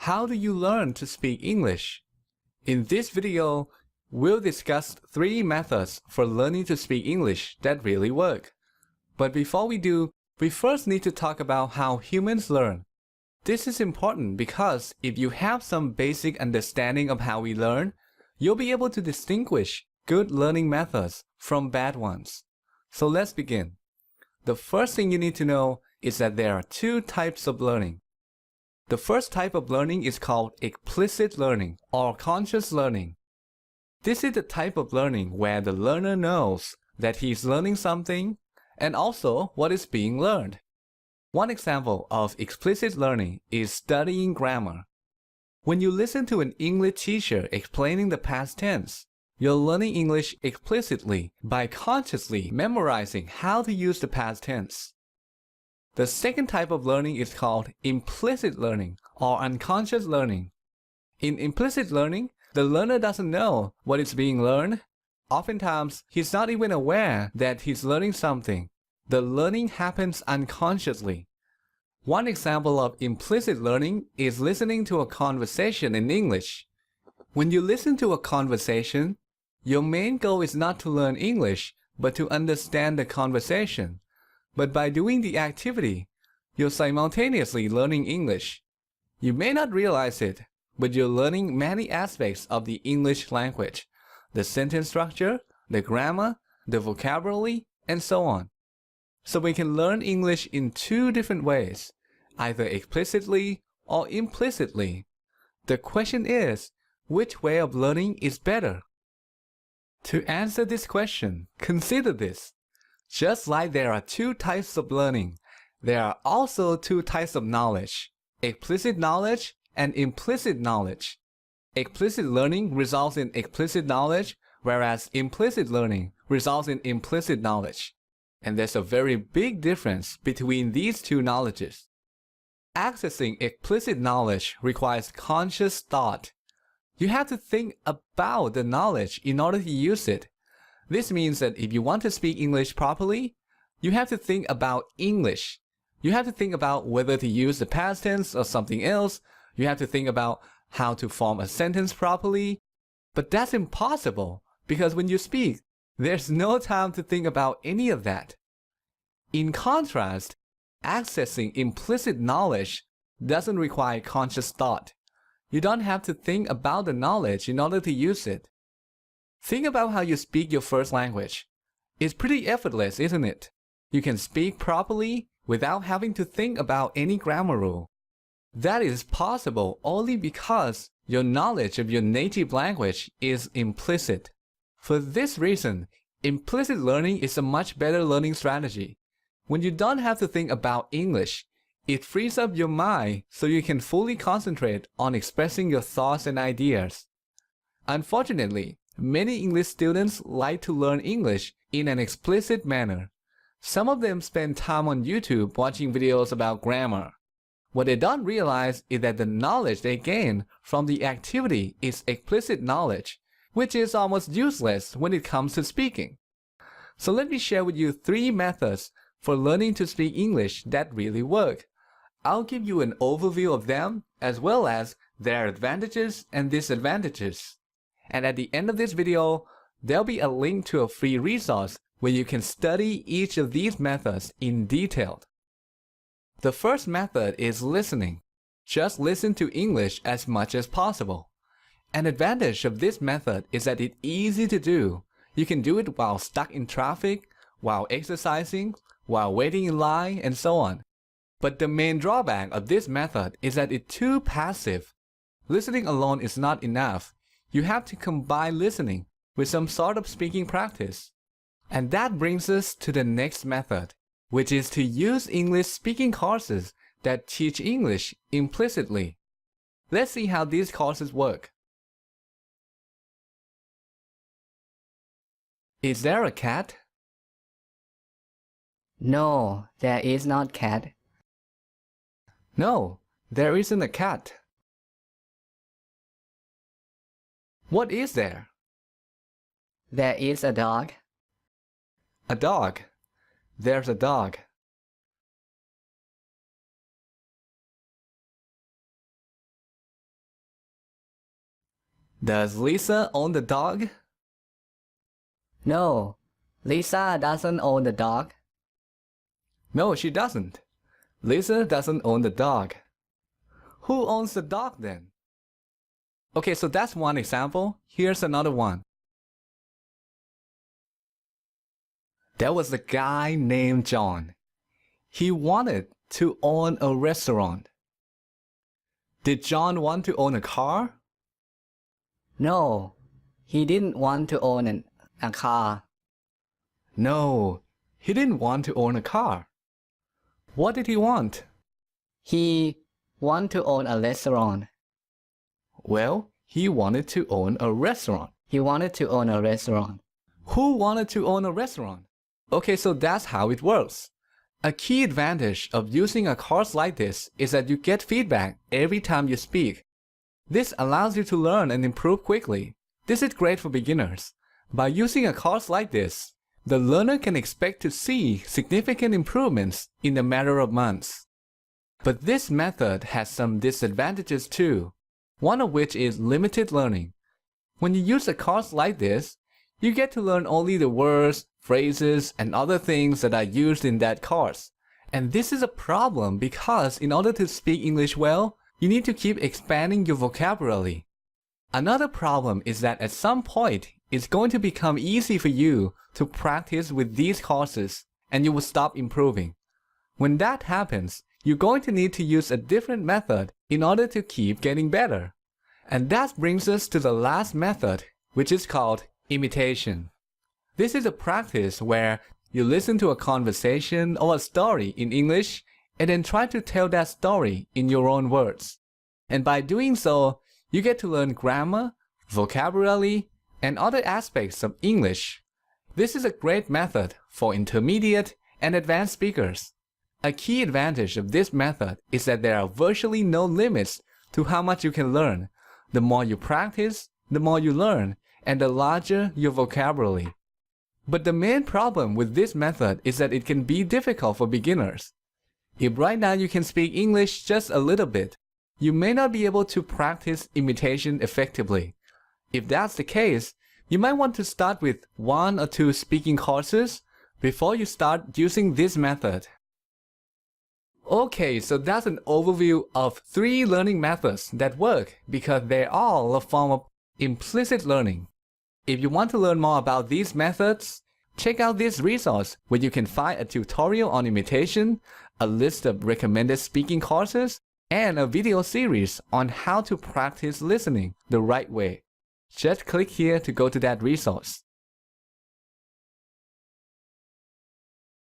How do you learn to speak English? In this video, we'll discuss 3 methods for learning to speak English that really work. But before we do, we first need to talk about how humans learn. This is important because if you have some basic understanding of how we learn, you'll be able to distinguish good learning methods from bad ones. So let's begin. The first thing you need to know is that there are 2 types of learning. The first type of learning is called explicit learning or conscious learning. This is the type of learning where the learner knows that he's learning something and also what is being learned. One example of explicit learning is studying grammar. When you listen to an English teacher explaining the past tense, you're learning English explicitly by consciously memorizing how to use the past tense. The second type of learning is called implicit learning or unconscious learning. In implicit learning, the learner doesn't know what is being learned. Oftentimes, he's not even aware that he's learning something. The learning happens unconsciously. One example of implicit learning is listening to a conversation in English. When you listen to a conversation, your main goal is not to learn English, but to understand the conversation. But by doing the activity, you're simultaneously learning English. You may not realize it, but you're learning many aspects of the English language, the sentence structure, the grammar, the vocabulary, and so on. So we can learn English in 2 different ways, either explicitly or implicitly. The question is, which way of learning is better? To answer this question, consider this. Just like there are 2 types of learning, there are also 2 types of knowledge, explicit knowledge and implicit knowledge. Explicit learning results in explicit knowledge, whereas implicit learning results in implicit knowledge. And there's a very big difference between these 2 knowledges. Accessing explicit knowledge requires conscious thought. You have to think about the knowledge in order to use it. This means that if you want to speak English properly, you have to think about English. You have to think about whether to use the past tense or something else. You have to think about how to form a sentence properly. But that's impossible because when you speak, there's no time to think about any of that. In contrast, accessing implicit knowledge doesn't require conscious thought. You don't have to think about the knowledge in order to use it. Think about how you speak your first language. It's pretty effortless, isn't it? You can speak properly without having to think about any grammar rule. That is possible only because your knowledge of your native language is implicit. For this reason, implicit learning is a much better learning strategy. When you don't have to think about English, it frees up your mind so you can fully concentrate on expressing your thoughts and ideas. Unfortunately, many English students like to learn English in an explicit manner. Some of them spend time on YouTube watching videos about grammar. What they don't realize is that the knowledge they gain from the activity is explicit knowledge, which is almost useless when it comes to speaking. So let me share with you 3 methods for learning to speak English that really work. I'll give you an overview of them as well as their advantages and disadvantages. And at the end of this video, there'll be a link to a free resource where you can study each of these methods in detail. The first method is listening. Just listen to English as much as possible. An advantage of this method is that it's easy to do. You can do it while stuck in traffic, while exercising, while waiting in line, and so on. But the main drawback of this method is that it's too passive. Listening alone is not enough. You have to combine listening with some sort of speaking practice. And that brings us to the next method, which is to use English speaking courses that teach English implicitly. Let's see how these courses work. Is there a cat? No, there is not cat. No, there isn't a cat. What is there? There is a dog. A dog. There's a dog. Does Lisa own the dog? No, Lisa doesn't own the dog. No, she doesn't. Lisa doesn't own the dog. Who owns the dog then? Okay, so that's one example. Here's another one. There was a guy named John. He wanted to own a restaurant. Did John want to own a car? No, he didn't want to own a car. No, he didn't want to own a car. What did he want? He wanted to own a restaurant. Well, he wanted to own a restaurant. He wanted to own a restaurant. Who wanted to own a restaurant? Okay, so that's how it works. A key advantage of using a course like this is that you get feedback every time you speak. This allows you to learn and improve quickly. This is great for beginners. By using a course like this, the learner can expect to see significant improvements in a matter of months. But this method has some disadvantages too, one of which is limited learning. When you use a course like this, you get to learn only the words, phrases, and other things that are used in that course. And this is a problem because in order to speak English well, you need to keep expanding your vocabulary. Another problem is that at some point, it's going to become easy for you to practice with these courses, and you will stop improving. When that happens, you're going to need to use a different method in order to keep getting better. And that brings us to the last method, which is called imitation. This is a practice where you listen to a conversation or a story in English and then try to tell that story in your own words. And by doing so, you get to learn grammar, vocabulary, and other aspects of English. This is a great method for intermediate and advanced speakers. A key advantage of this method is that there are virtually no limits to how much you can learn. The more you practice, the more you learn, and the larger your vocabulary. But the main problem with this method is that it can be difficult for beginners. If right now you can speak English just a little bit, you may not be able to practice imitation effectively. If that's the case, you might want to start with 1 or 2 speaking courses before you start using this method. Okay, so that's an overview of 3 learning methods that work because they're all a form of implicit learning. If you want to learn more about these methods, check out this resource where you can find a tutorial on imitation, a list of recommended speaking courses, and a video series on how to practice listening the right way. Just click here to go to that resource.